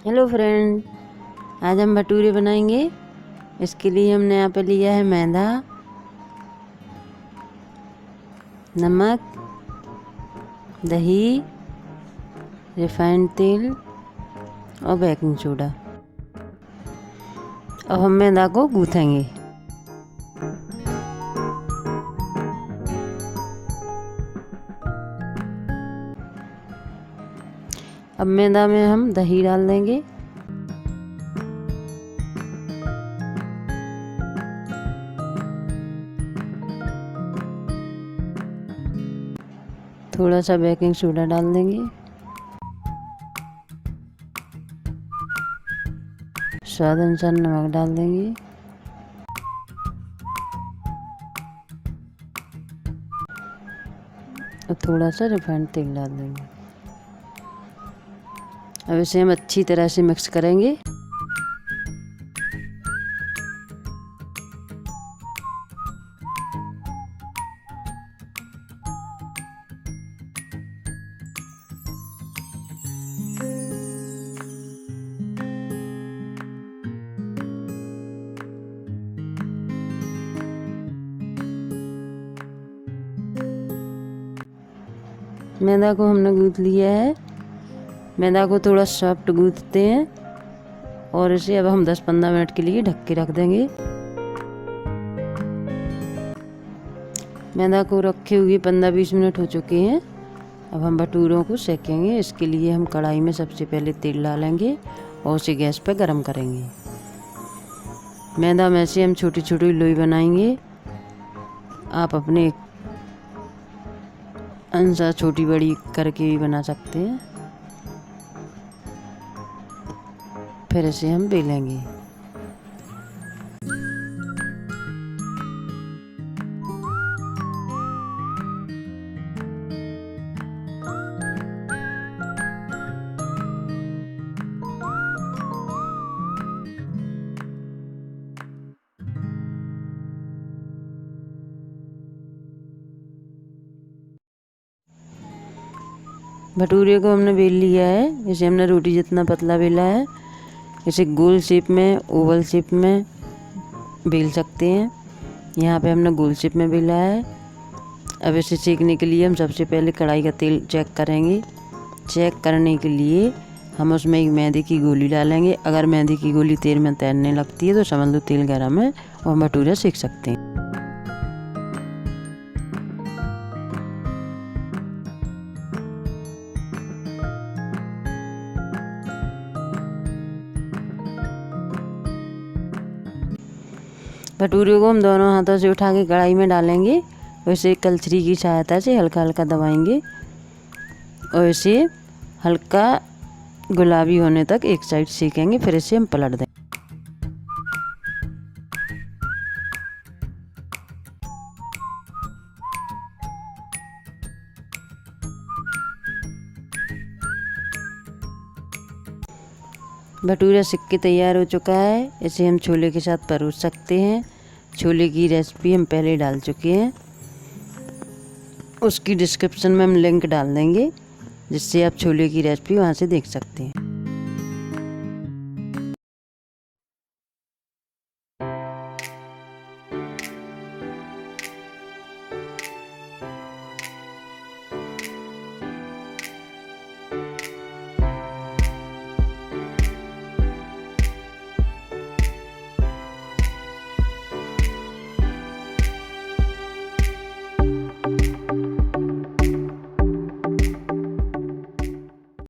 Hello friend, आज हम भटूरे बनाएंगे। इसके लिए हमने यहाँ पे लिया है मैदा, नमक, दही, रिफाइंड तेल और बेकिंग सोडा। अब हम मैदा को गूँथेंगे। अब मैदा में हम दही डाल देंगे। थोड़ा सा बेकिंग सोडा डाल देंगे। स्वाद अनुसार नमक डाल देंगे। और थोड़ा सा रिफाइंड तेल डाल देंगे। अब इसे हम अच्छी तरह से मिक्स करेंगे। मैदा को हमने गूँथ लिया है। मैदा को थोड़ा सॉफ्ट गूँथते हैं और इसे अब हम 10-15 मिनट के लिए ढक के रख देंगे। मैदा को रखे हुए 15-20 मिनट हो चुके हैं। अब हम भटूरों को सेकेंगे। इसके लिए हम कढ़ाई में सबसे पहले तेल डालेंगे और उसे गैस पर गरम करेंगे। मैदा में से हम छोटी छोटी लोई बनाएंगे। आप अपने अनुसार छोटी बड़ी करके भी बना सकते हैं। फिर इसे हम बेलेंगे। भटूरे को हमने बेल लिया है। इसे हमने रोटी जितना पतला बेला है। इसे गोल शेप में, ओवल शेप में बेल सकते हैं। यहाँ पे हमने गोल शेप में बेला है। अब इसे सेकने के लिए हम सबसे पहले कढ़ाई का तेल चेक करेंगे। चेक करने के लिए हम उसमें एक मैदे की गोली डालेंगे। अगर मैदे की गोली तेल में तैरने लगती है तो समझ लो तेल गर्म है और हम भटूरे सेक सकते हैं। भटूरे को हम दोनों हाथों से उठा के कढ़ाई में डालेंगे और इसे कलछी की सहायता से हल्का हल्का दबाएंगे और इसे हल्का गुलाबी होने तक एक साइड सेकेंगे। फिर इसे हम पलट देंगे। भटूरा सिक के तैयार हो चुका है। इसे हम छोले के साथ परोस सकते हैं। छोले की रेसिपी हम पहले डाल चुके हैं। उसकी डिस्क्रिप्शन में हम लिंक डाल देंगे जिससे आप छोले की रेसिपी वहाँ से देख सकते हैं।